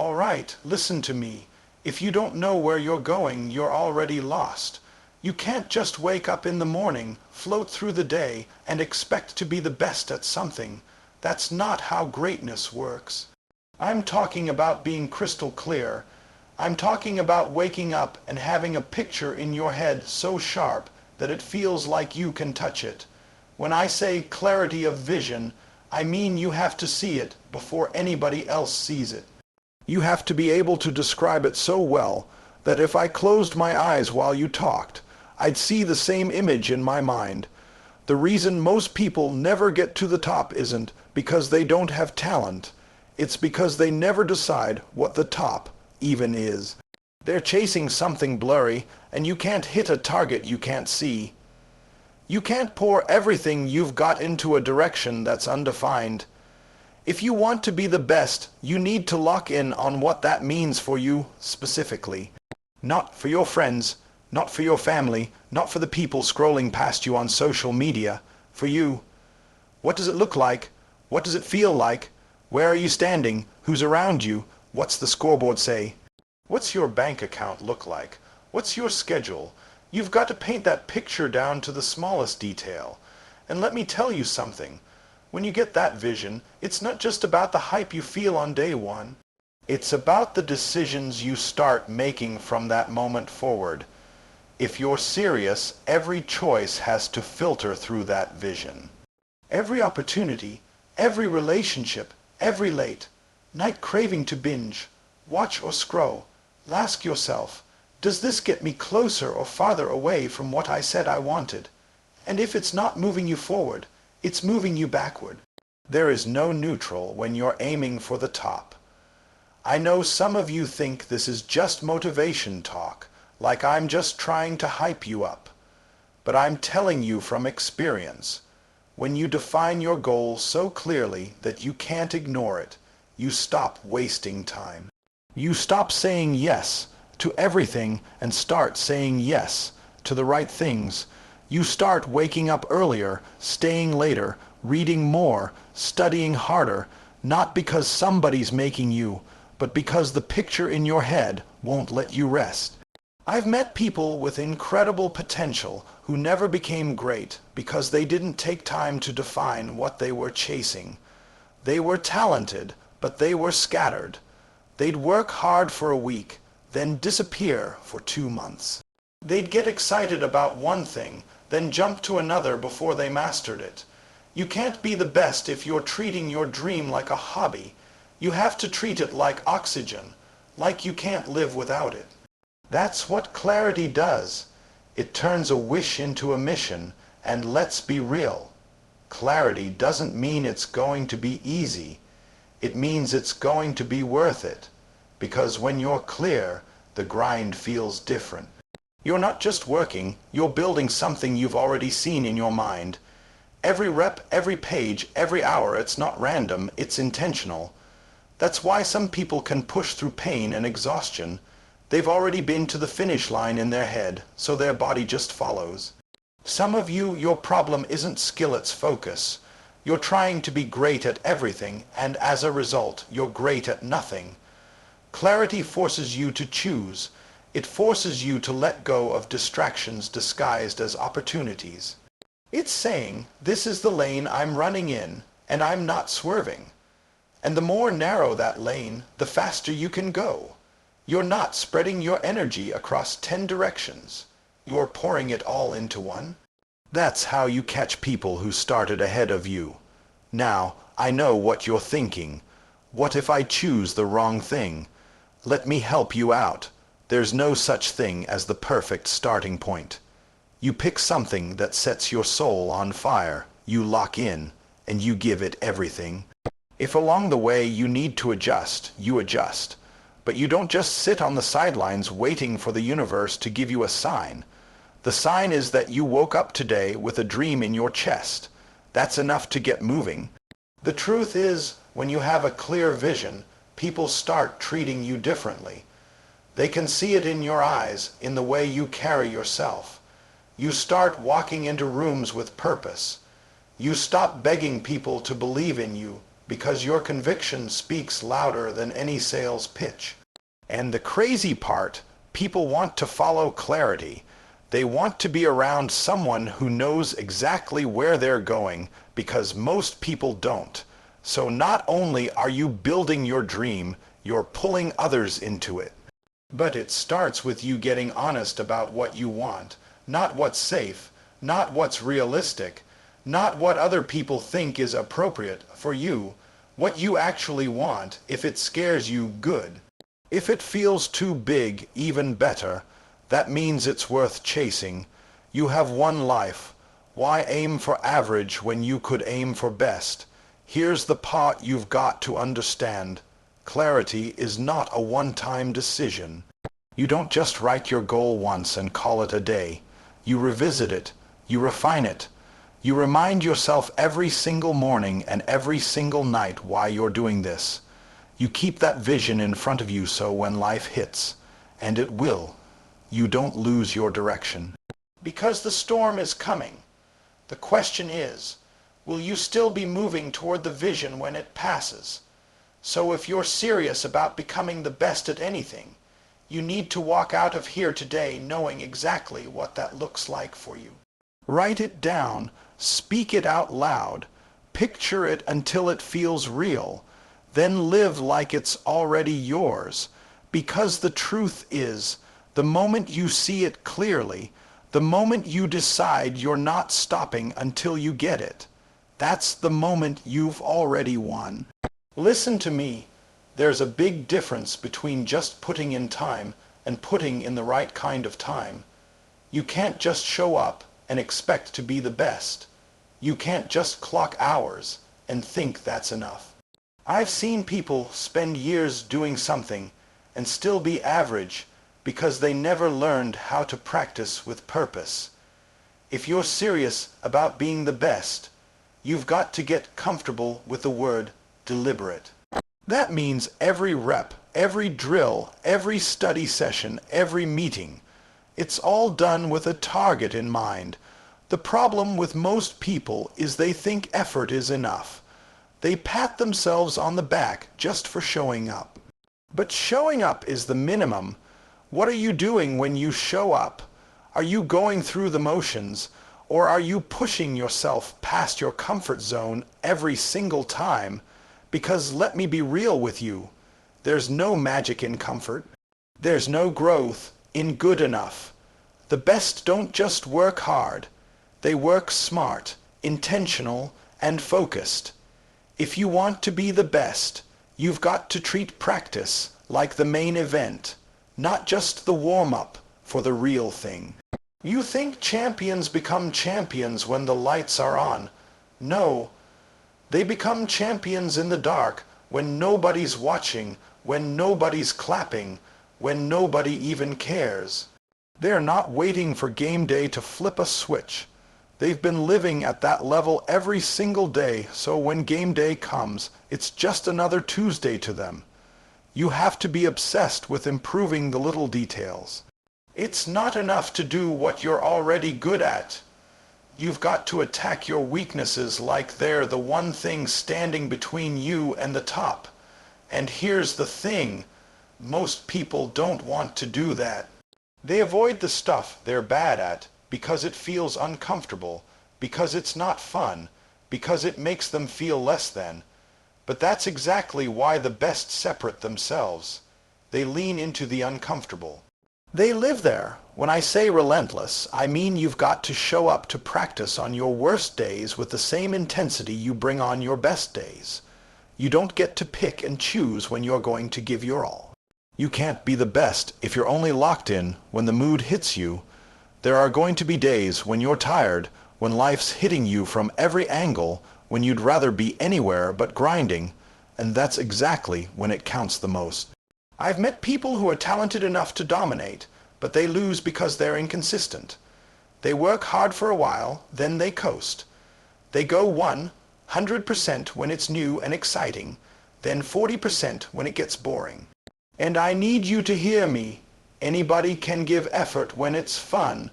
All right, listen to me. If you don't know where you're going, you're already lost. You can't just wake up in the morning, float through the day, and expect to be the best at something. That's not how greatness works. I'm talking about being crystal clear. I'm talking about waking up and having a picture in your head so sharp that it feels like you can touch it. When I say clarity of vision, I mean you have to see it before anybody else sees it. You have to be able to describe it so well that if I closed my eyes while you talked, I'd see the same image in my mind. The reason most people never get to the top isn't because they don't have talent. It's because they never decide what the top even is. They're chasing something blurry, and you can't hit a target you can't see. You can't pour everything you've got into a direction that's undefined. If you want to be the best, you need to lock in on what that means for you specifically. Not for your friends, not for your family, not for the people scrolling past you on social media. For you. What does it look like? What does it feel like? Where are you standing? Who's around you? What's the scoreboard say? What's your bank account look like? What's your schedule? You've got to paint that picture down to the smallest detail. And let me tell you something. When you get that vision, it's not just about the hype you feel on day one. It's about the decisions you start making from that moment forward. If you're serious, every choice has to filter through that vision. Every opportunity, every relationship, every late night craving to binge, watch or scroll. Ask yourself, does this get me closer or farther away from what I said I wanted? And if it's not moving you forward, it's moving you backward. There is no neutral when you're aiming for the top. I know some of you think this is just motivation talk, like I'm just trying to hype you up. But I'm telling you from experience, when you define your goal so clearly that you can't ignore it, you stop wasting time. You stop saying yes to everything and start saying yes to the right things. You start waking up earlier, staying later, reading more, studying harder, not because somebody's making you, but because the picture in your head won't let you rest. I've met people with incredible potential who never became great because they didn't take time to define what they were chasing. They were talented, but they were scattered. They'd work hard for a week, then disappear for 2 months. They'd get excited about one thing, then jump to another before they mastered it. You can't be the best if you're treating your dream like a hobby. You have to treat it like oxygen, like you can't live without it. That's what clarity does. It turns a wish into a mission, and let's be real. Clarity doesn't mean it's going to be easy. It means it's going to be worth it. Because when you're clear, the grind feels different. You're not just working, you're building something you've already seen in your mind. Every rep, every page, every hour, it's not random, it's intentional. That's why some people can push through pain and exhaustion. They've already been to the finish line in their head, so their body just follows. Some of you, your problem isn't skill, it's focus. You're trying to be great at everything, and as a result, you're great at nothing. Clarity forces you to choose. It forces you to let go of distractions disguised as opportunities. It's saying, this is the lane I'm running in, and I'm not swerving. And the more narrow that lane, the faster you can go. You're not spreading your energy across 10 directions. You're pouring it all into one. That's how you catch people who started ahead of you. Now, I know what you're thinking. What if I choose the wrong thing? Let me help you out. There's no such thing as the perfect starting point. You pick something that sets your soul on fire. You lock in, and you give it everything. If along the way you need to adjust, you adjust. But you don't just sit on the sidelines waiting for the universe to give you a sign. The sign is that you woke up today with a dream in your chest. That's enough to get moving. The truth is, when you have a clear vision, people start treating you differently. They can see it in your eyes, in the way you carry yourself. You start walking into rooms with purpose. You stop begging people to believe in you. because your conviction speaks louder than any sales pitch. And the crazy part, people want to follow clarity. They want to be around someone who knows exactly where they're going, because most people don't. So not only are you building your dream, you're pulling others into it. But it starts with you getting honest about what you want, not what's safe, not what's realistic, not what other people think is appropriate for you, what you actually want. If it scares you, good. If it feels too big, even better. That means it's worth chasing. You have one life. Why aim for average when you could aim for best? Here's the part you've got to understand. Clarity is not a one-time decision. You don't just write your goal once and call it a day. You revisit it. You refine it. You remind yourself every single morning and every single night why you're doing this. You keep that vision in front of you so when life hits, and it will, you don't lose your direction. Because the storm is coming. The question is, will you still be moving toward the vision when it passes? So if you're serious about becoming the best at anything, you need to walk out of here today knowing exactly what that looks like for you. Write it down, speak it out loud, picture it until it feels real, then live like it's already yours. Because the truth is, the moment you see it clearly, the moment you decide you're not stopping until you get it, that's the moment you've already won. Listen to me. There's a big difference between just putting in time and putting in the right kind of time. You can't just show up and expect to be the best. You can't just clock hours and think that's enough. I've seen people spend years doing something and still be average because they never learned how to practice with purpose. If you're serious about being the best, you've got to get comfortable with the word deliberate. That means every rep, every drill, every study session, every meeting. It's all done with a target in mind. The problem with most people is they think effort is enough. They pat themselves on the back just for showing up. But showing up is the minimum. What are you doing when you show up? Are you going through the motions, or are you pushing yourself past your comfort zone every single time? Because let me be real with you, there's no magic in comfort. There's no growth in good enough. The best don't just work hard. They work smart, intentional, and focused. If you want to be the best, you've got to treat practice like the main event, not just the warm-up for the real thing. You think champions become champions when the lights are on. No, they become champions in the dark, when nobody's watching, when nobody's clapping, when nobody even cares. They're not waiting for game day to flip a switch. They've been living at that level every single day, so when game day comes, it's just another Tuesday to them. You have to be obsessed with improving the little details. It's not enough to do what you're already good at. You've got to attack your weaknesses like they're the one thing standing between you and the top. And here's the thing, most people don't want to do that. They avoid the stuff they're bad at because it feels uncomfortable, because it's not fun, because it makes them feel less than. But that's exactly why the best separate themselves. They lean into the uncomfortable. They live there. When I say relentless, I mean you've got to show up to practice on your worst days with the same intensity you bring on your best days. You don't get to pick and choose when you're going to give your all. You can't be the best if you're only locked in when the mood hits you. There are going to be days when you're tired, when life's hitting you from every angle, when you'd rather be anywhere but grinding, and that's exactly when it counts the most. I've met people who are talented enough to dominate, but they lose because they're inconsistent. They work hard for a while, then they coast. They go 100% when it's new and exciting, then 40% when it gets boring. And I need you to hear me. Anybody can give effort when it's fun.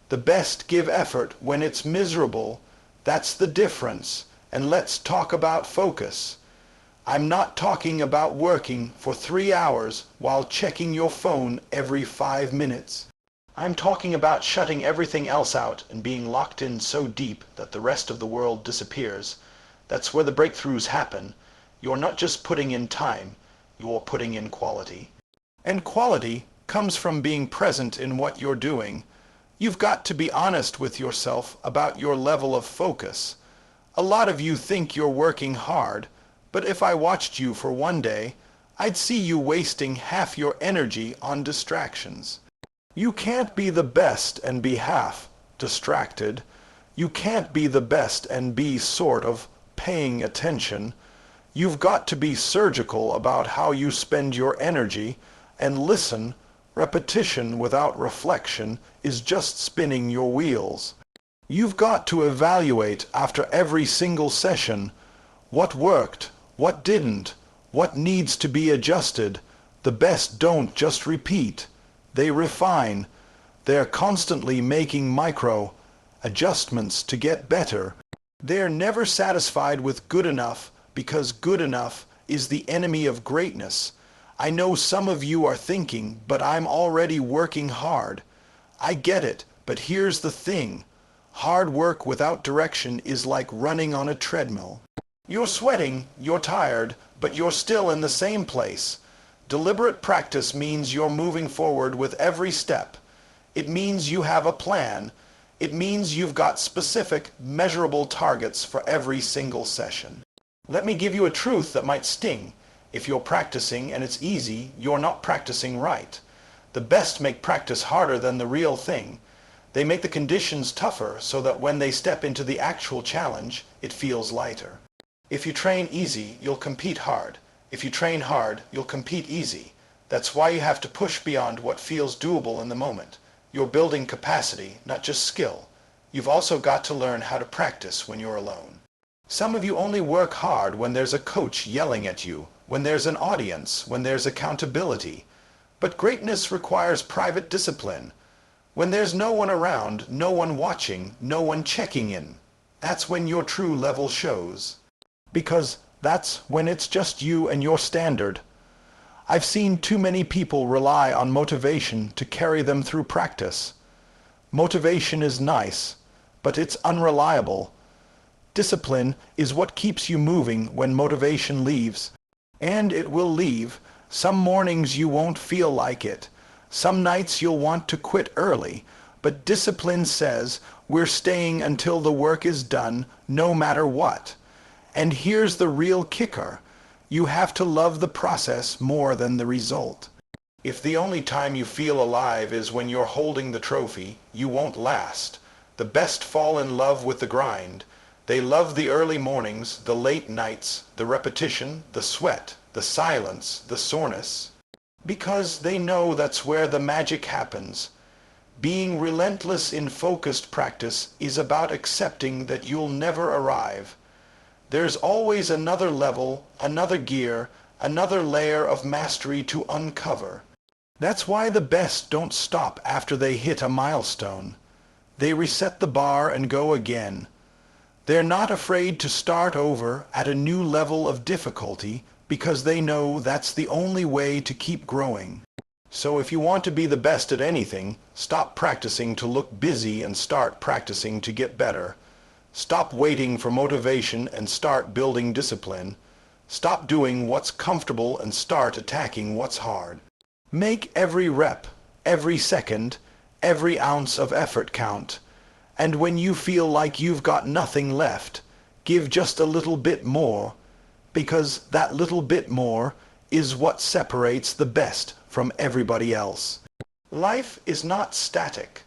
The best give effort when it's miserable. That's the difference. And let's talk about focus. I'm not talking about working for 3 hours while checking your phone every 5 minutes. I'm talking about shutting everything else out and being locked in so deep that the rest of the world disappears. That's where the breakthroughs happen. You're not just putting in time, you're putting in quality. And quality comes from being present in what you're doing. You've got to be honest with yourself about your level of focus. A lot of you think you're working hard, but if I watched you for one day, I'd see you wasting half your energy on distractions. You can't be the best and be half distracted. You can't be the best and be sort of paying attention. You've got to be surgical about how you spend your energy and listen. Repetition without reflection is just spinning your wheels. You've got to evaluate after every single session what worked, what didn't, what needs to be adjusted. The best don't just repeat, they refine. They're constantly making micro adjustments to get better. They're never satisfied with good enough because good enough is the enemy of greatness. I know some of you are thinking, but I'm already working hard. I get it, but here's the thing. Hard work without direction is like running on a treadmill. You're sweating, you're tired, but you're still in the same place. Deliberate practice means you're moving forward with every step. It means you have a plan. It means you've got specific, measurable targets for every single session. Let me give you a truth that might sting. If you're practicing and it's easy, you're not practicing right. The best make practice harder than the real thing. They make the conditions tougher so that when they step into the actual challenge, it feels lighter. If you train easy, you'll compete hard. If you train hard, you'll compete easy. That's why you have to push beyond what feels doable in the moment. You're building capacity, not just skill. You've also got to learn how to practice when you're alone. Some of you only work hard when there's a coach yelling at you, when there's an audience, when there's accountability. But greatness requires private discipline. When there's no one around, no one watching, no one checking in. That's when your true level shows. Because that's when it's just you and your standard. I've seen too many people rely on motivation to carry them through practice. Motivation is nice, but it's unreliable. Discipline is what keeps you moving when motivation leaves. And it will leave. Some mornings you won't feel like it. Some nights you'll want to quit early. But discipline says we're staying until the work is done, no matter what. And here's the real kicker. You have to love the process more than the result. If the only time you feel alive is when you're holding the trophy, you won't last. The best fall in love with the grind. They love the early mornings, the late nights, the repetition, the sweat, the silence, the soreness. Because they know that's where the magic happens. Being relentless in focused practice is about accepting that you'll never arrive. There's always another level, another gear, another layer of mastery to uncover. That's why the best don't stop after they hit a milestone. They reset the bar and go again. They're not afraid to start over at a new level of difficulty because they know that's the only way to keep growing. So if you want to be the best at anything, stop practicing to look busy and start practicing to get better. Stop waiting for motivation and start building discipline. Stop doing what's comfortable and start attacking what's hard. Make every rep, every second, every ounce of effort count. And when you feel like you've got nothing left, give just a little bit more, because that little bit more is what separates the best from everybody else. Life is not static.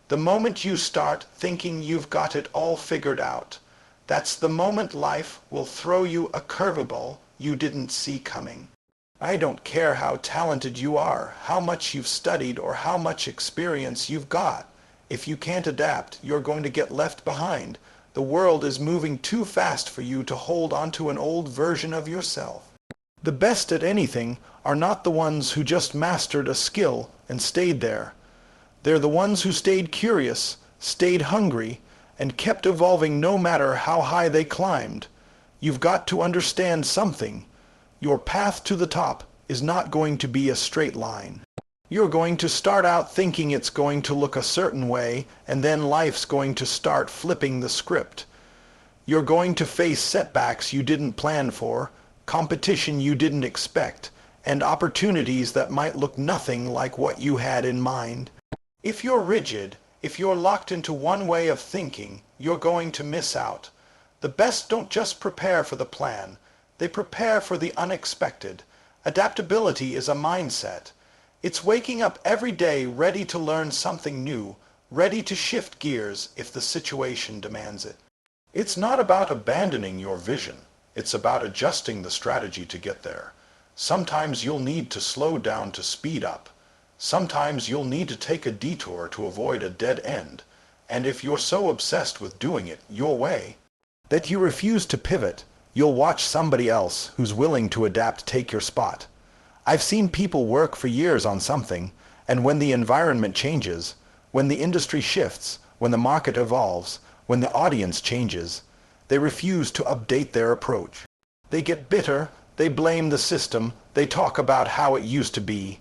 The moment you start thinking you've got it all figured out, that's the moment life will throw you a curveball you didn't see coming. I don't care how talented you are, how much you've studied, or how much experience you've got. If you can't adapt, you're going to get left behind. The world is moving too fast for you to hold onto an old version of yourself. The best at anything are not the ones who just mastered a skill and stayed there. They're the ones who stayed curious, stayed hungry, and kept evolving no matter how high they climbed. You've got to understand something. Your path to the top is not going to be a straight line. You're going to start out thinking it's going to look a certain way, and then life's going to start flipping the script. You're going to face setbacks you didn't plan for, competition you didn't expect, and opportunities that might look nothing like what you had in mind. If you're rigid, if you're locked into one way of thinking, you're going to miss out. The best don't just prepare for the plan, they prepare for the unexpected. Adaptability is a mindset. It's waking up every day ready to learn something new, ready to shift gears if the situation demands it. It's not about abandoning your vision. It's about adjusting the strategy to get there. Sometimes you'll need to slow down to speed up. Sometimes you'll need to take a detour to avoid a dead end. And if you're so obsessed with doing it your way that you refuse to pivot, you'll watch somebody else who's willing to adapt take your spot. I've seen people work for years on something, and when the environment changes, when the industry shifts, when the market evolves, when the audience changes, they refuse to update their approach. They get bitter, they blame the system, they talk about how it used to be.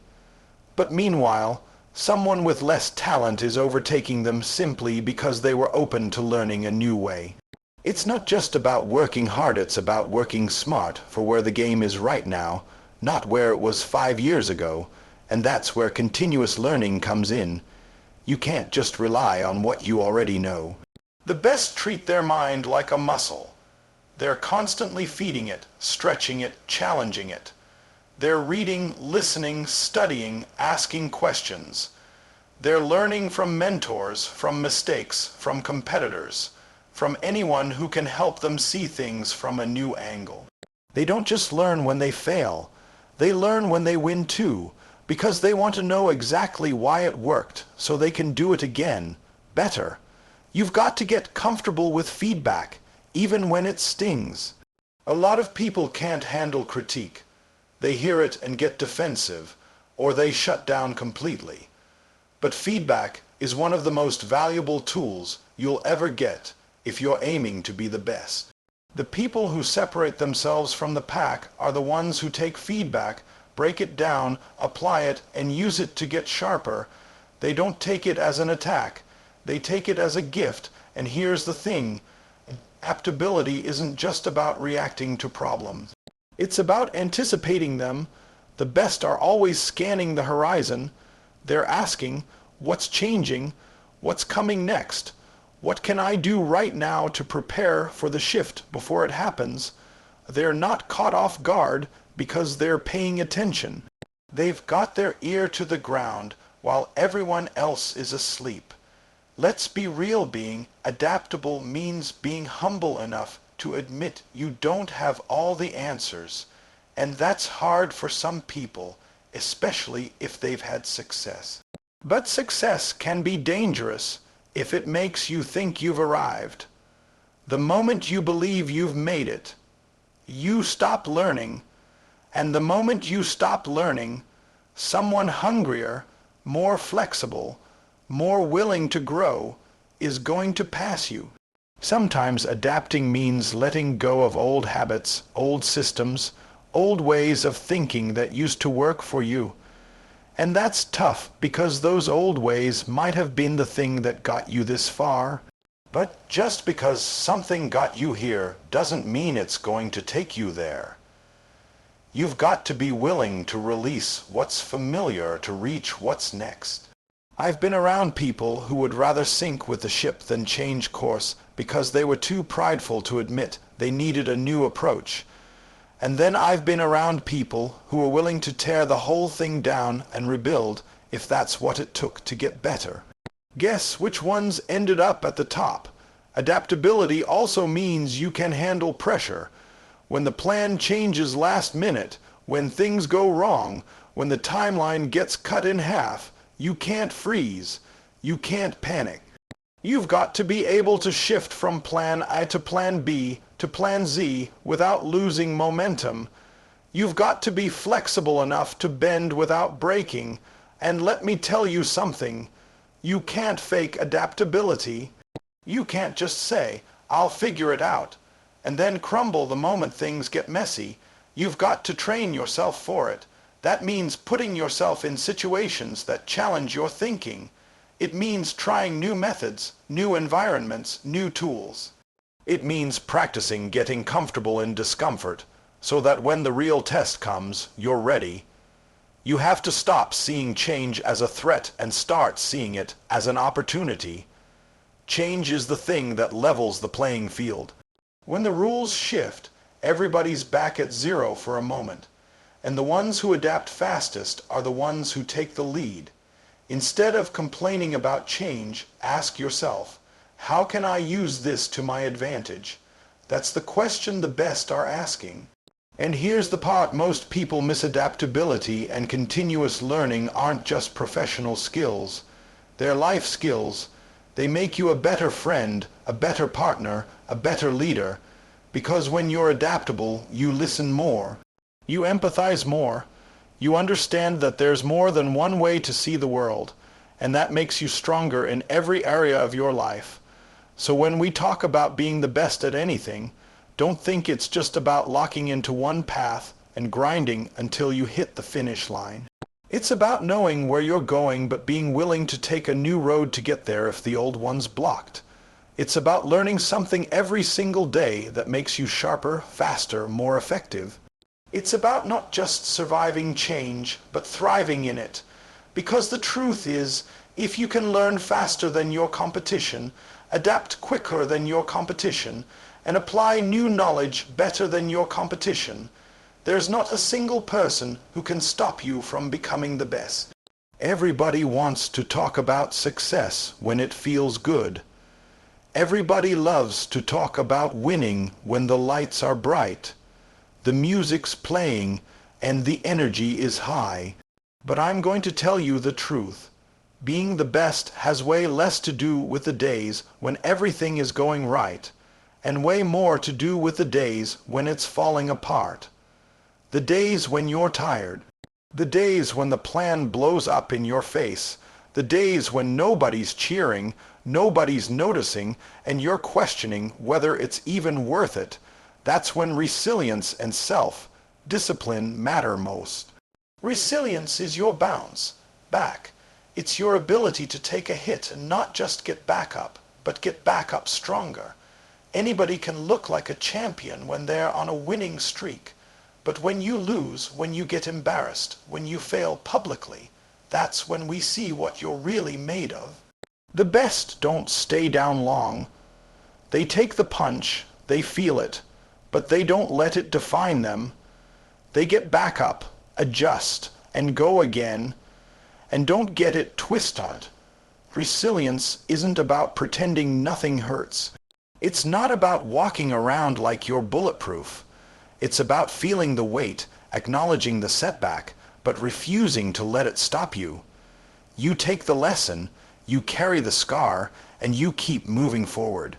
But meanwhile, someone with less talent is overtaking them simply because they were open to learning a new way. It's not just about working hard, it's about working smart for where the game is right now, not where it was 5 years ago, and that's where continuous learning comes in. You can't just rely on what you already know. The best treat their mind like a muscle. They're constantly feeding it, stretching it, challenging it. They're reading, listening, studying, asking questions. They're learning from mentors, from mistakes, from competitors, from anyone who can help them see things from a new angle. They don't just learn when they fail. They learn when they win too, because they want to know exactly why it worked, so they can do it again, better. You've got to get comfortable with feedback, even when it stings. A lot of people can't handle critique. They hear it and get defensive, or they shut down completely. But feedback is one of the most valuable tools you'll ever get if you're aiming to be the best. The people who separate themselves from the pack are the ones who take feedback, break it down, apply it, and use it to get sharper. They don't take it as an attack. They take it as a gift, and here's the thing. Adaptability isn't just about reacting to problems. It's about anticipating them. The best are always scanning the horizon. They're asking, what's changing? What's coming next? What can I do right now to prepare for the shift before it happens? They're not caught off guard because they're paying attention. They've got their ear to the ground while everyone else is asleep. Let's be real, being adaptable means being humble enough to admit you don't have all the answers. And that's hard for some people, especially if they've had success. But success can be dangerous if it makes you think you've arrived. The moment you believe you've made it, you stop learning. And the moment you stop learning, someone hungrier, more flexible, more willing to grow is going to pass you. Sometimes adapting means letting go of old habits, old systems, old ways of thinking that used to work for you. And that's tough because those old ways might have been the thing that got you this far. But just because something got you here doesn't mean it's going to take you there. You've got to be willing to release what's familiar to reach what's next. I've been around people who would rather sink with the ship than change course because they were too prideful to admit they needed a new approach. And then I've been around people who were willing to tear the whole thing down and rebuild if that's what it took to get better. Guess which ones ended up at the top? Adaptability also means you can handle pressure. When the plan changes last minute, when things go wrong, when the timeline gets cut in half, you can't freeze. You can't panic. You've got to be able to shift from plan A to plan B to plan Z without losing momentum. You've got to be flexible enough to bend without breaking. And let me tell you something. You can't fake adaptability. You can't just say, I'll figure it out, and then crumble the moment things get messy. You've got to train yourself for it. That means putting yourself in situations that challenge your thinking. It means trying new methods, new environments, new tools. It means practicing getting comfortable in discomfort, so that when the real test comes, you're ready. You have to stop seeing change as a threat and start seeing it as an opportunity. Change is the thing that levels the playing field. When the rules shift, everybody's back at zero for a moment, and the ones who adapt fastest are the ones who take the lead. Instead of complaining about change, ask yourself, how can I use this to my advantage? That's the question the best are asking. And here's the part most people miss: adaptability and continuous learning aren't just professional skills. They're life skills. They make you a better friend, a better partner, a better leader, because when you're adaptable, you listen more. You empathize more. You understand that there's more than one way to see the world, and that makes you stronger in every area of your life. So when we talk about being the best at anything, don't think it's just about locking into one path and grinding until you hit the finish line. It's about knowing where you're going but being willing to take a new road to get there if the old one's blocked. It's about learning something every single day that makes you sharper, faster, more effective. It's about not just surviving change, but thriving in it. Because the truth is, if you can learn faster than your competition, adapt quicker than your competition, and apply new knowledge better than your competition, there's not a single person who can stop you from becoming the best. Everybody wants to talk about success when it feels good. Everybody loves to talk about winning when the lights are bright, the music's playing, and the energy is high. But I'm going to tell you the truth. Being the best has way less to do with the days when everything is going right, and way more to do with the days when it's falling apart. The days when you're tired. The days when the plan blows up in your face. The days when nobody's cheering, nobody's noticing, and you're questioning whether it's even worth it. That's when resilience and self-discipline matter most. Resilience is your bounce back. It's your ability to take a hit and not just get back up, but get back up stronger. Anybody can look like a champion when they're on a winning streak. But when you lose, when you get embarrassed, when you fail publicly, that's when we see what you're really made of. The best don't stay down long. They take the punch, they feel it, but they don't let it define them. They get back up, adjust, and go again. And don't get it twisted. Resilience isn't about pretending nothing hurts. It's not about walking around like you're bulletproof. It's about feeling the weight, acknowledging the setback, but refusing to let it stop you. You take the lesson, you carry the scar, and you keep moving forward.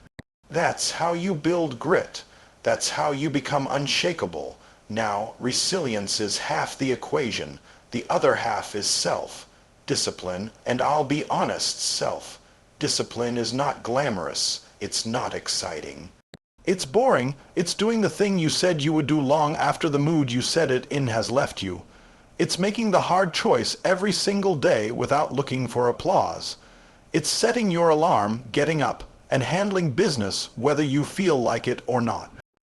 That's how you build grit. That's how you become unshakable. Now, resilience is half the equation. The other half is self-discipline, and I'll be honest, self-discipline is not glamorous. It's not exciting. It's boring. It's doing the thing you said you would do long after the mood you said it in has left you. It's making the hard choice every single day without looking for applause. It's setting your alarm, getting up, and handling business whether you feel like it or not.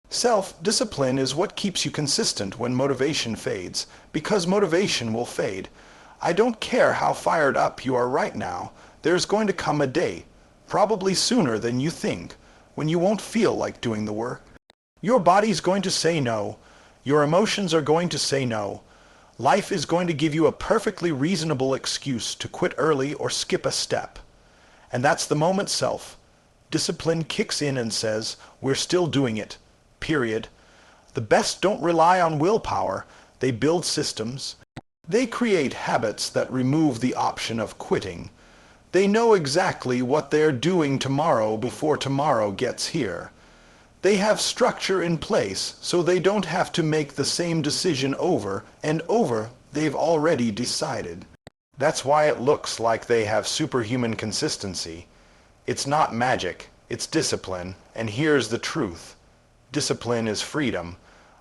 Self-discipline is what keeps you consistent when motivation fades, because motivation will fade. I don't care how fired up you are right now, there's going to come a day, probably sooner than you think, when you won't feel like doing the work. Your body's going to say no. Your emotions are going to say no. Life is going to give you a perfectly reasonable excuse to quit early or skip a step. And that's the moment self-discipline kicks in and says, we're still doing it. Period. The best don't rely on willpower. They build systems. They create habits that remove the option of quitting. They know exactly what they're doing tomorrow before tomorrow gets here. They have structure in place so they don't have to make the same decision over and over. They've already decided. That's why it looks like they have superhuman consistency. It's not magic, it's discipline, and here's the truth. Discipline is freedom.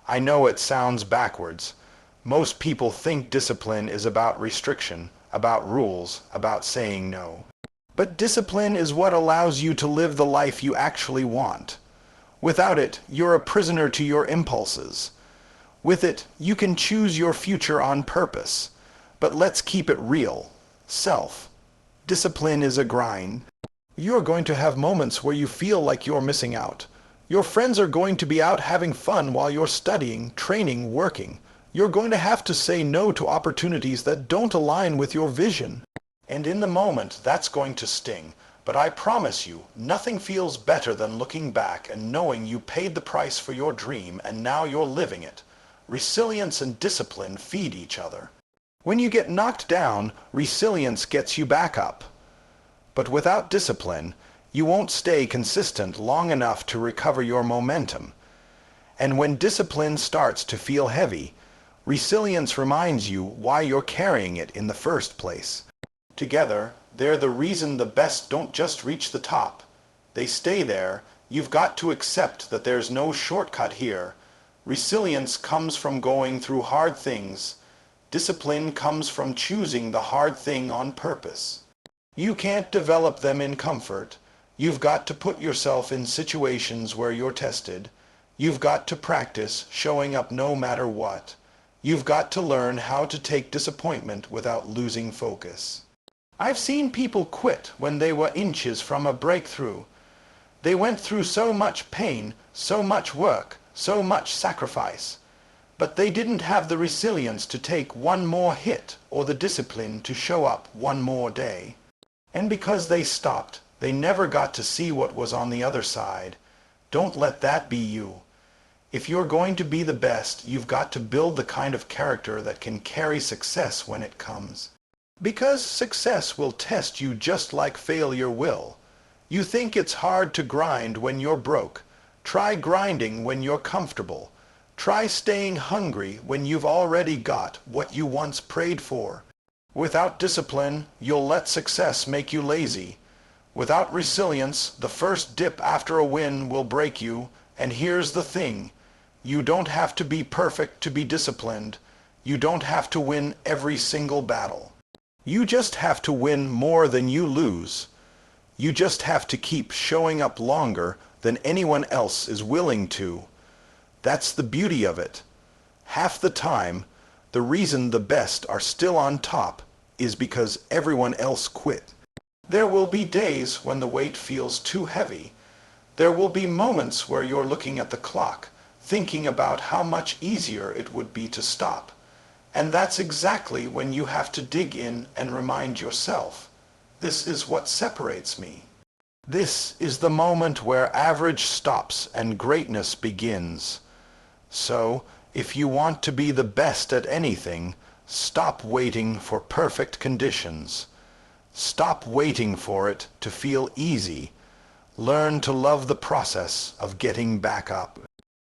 I know it sounds backwards. Most people think discipline is about restriction, about rules, about saying no. But discipline is what allows you to live the life you actually want. Without it, you're a prisoner to your impulses. With it, you can choose your future on purpose. But let's keep it real. Discipline is a grind. You're going to have moments where you feel like you're missing out. Your friends are going to be out having fun while you're studying, training, working. You're going to have to say no to opportunities that don't align with your vision. And in the moment, that's going to sting. But I promise you, nothing feels better than looking back and knowing you paid the price for your dream and now you're living it. Resilience and discipline feed each other. When you get knocked down, resilience gets you back up. But without discipline, you won't stay consistent long enough to recover your momentum. And when discipline starts to feel heavy, resilience reminds you why you're carrying it in the first place. Together, they're the reason the best don't just reach the top. They stay there. You've got to accept that there's no shortcut here. Resilience comes from going through hard things. Discipline comes from choosing the hard thing on purpose. You can't develop them in comfort. You've got to put yourself in situations where you're tested. You've got to practice showing up no matter what. You've got to learn how to take disappointment without losing focus. I've seen people quit when they were inches from a breakthrough. They went through so much pain, so much work, so much sacrifice. But they didn't have the resilience to take one more hit or the discipline to show up one more day. And because they stopped, they never got to see what was on the other side. Don't let that be you. If you're going to be the best, you've got to build the kind of character that can carry success when it comes. Because success will test you just like failure will. You think it's hard to grind when you're broke. Try grinding when you're comfortable. Try staying hungry when you've already got what you once prayed for. Without discipline, you'll let success make you lazy. Without resilience, the first dip after a win will break you. And here's the thing. You don't have to be perfect to be disciplined. You don't have to win every single battle. You just have to win more than you lose. You just have to keep showing up longer than anyone else is willing to. That's the beauty of it. Half the time, the reason the best are still on top is because everyone else quit. There will be days when the weight feels too heavy. There will be moments where you're looking at the clock, thinking about how much easier it would be to stop. And that's exactly when you have to dig in and remind yourself, this is what separates me. This is the moment where average stops and greatness begins. So, if you want to be the best at anything, stop waiting for perfect conditions. Stop waiting for it to feel easy. Learn to love the process of getting back up.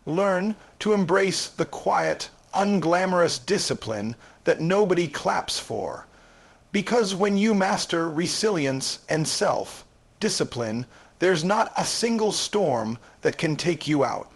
Learn to embrace the quiet, unglamorous discipline that nobody claps for. Because when you master resilience and self-discipline, there's not a single storm that can take you out.